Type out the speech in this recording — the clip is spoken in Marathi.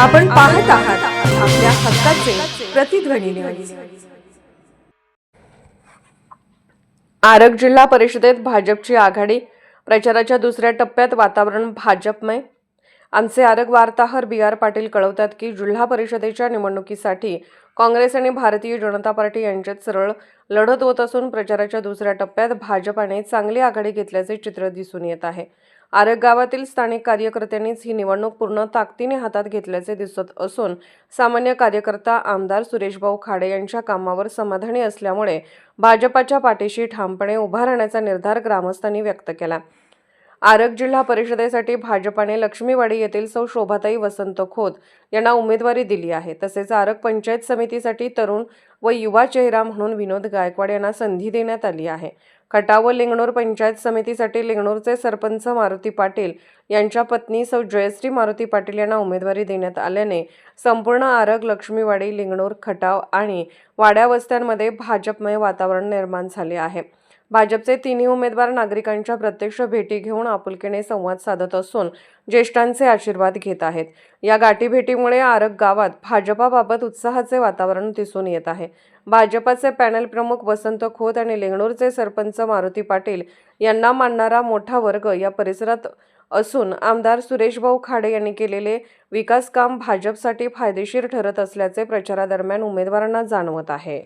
आपण पाहत आहात आपल्या हक्काचे प्रतिध्वनी न्यूज। आरग जिल्हा परिषदेत भाजपची आघाडी, प्रचाराच्या दुसऱ्या टप्प्यात वातावरण भाजपमय। आमचे आरग वार्ताहर BR पाटील कळवतात की जिल्हा परिषदेच्या निवडणुकीसाठी काँग्रेस आणि भारतीय जनता पार्टी यांच्यात सरळ लढत होत असून प्रचाराच्या दुसऱ्या टप्प्यात भाजपाने चांगली आघाडी घेतल्याचे चित्र दिसून येत आहे। आरग गावातील स्थानिक कार्यकर्त्यांनीच ही निवडणूक पूर्ण ताकदीने हातात घेतल्याचे दिसत असून सामान्य कार्यकर्ता आमदार सुरेशभाऊ खाडे यांच्या कामावर समाधानी असल्यामुळे भाजपाच्या पाठीशी ठामपणे उभा राहण्याचा निर्धार ग्रामस्थांनी व्यक्त केला। आरग जिल्हा परिषदेसाठी भाजपाने लक्ष्मीवाडी येथील सौ शोभाताई वसंत खोत यांना उमेदवारी दिली आहे। तसेच आरग पंचायत समितीसाठी तरुण व युवा चेहरा म्हणून विनोद गायकवाड यांना संधी देण्यात आली आहे। खटाव व लिंगणूर पंचायत समितीसाठी लिंगणूरचे सरपंच मारुती पाटील यांच्या पत्नी सौ जयश्री मारुती पाटील यांना उमेदवारी देण्यात आल्याने संपूर्ण आरग, लक्ष्मीवाडी, लिंगणूर, खटाव आणि वाड्या वस्त्यांमध्ये भाजपमय वातावरण निर्माण झाले आहे। भाजपचे तिन्ही उमेदवार नागरिकांच्या प्रत्यक्ष भेटी घेऊन आपुलकीने संवाद साधत असून ज्येष्ठांचे आशीर्वाद घेत आहेत। या गाठीभेटीमुळे आरग गावात भाजपाबाबत उत्साहाचे वातावरण दिसून येत आहे। भाजपाचे पॅनल प्रमुख वसंत खोत आणि लिंगणूरचे सरपंच मारुती पाटील यांना मानणारा मोठा वर्ग या परिसरात असून आमदार सुरेशभाऊ खाडे यांनी केलेले विकास काम भाजपसाठी फायदेशीर ठरत असल्याचे प्रचारादरम्यान उमेदवारांना जाणवत आहे।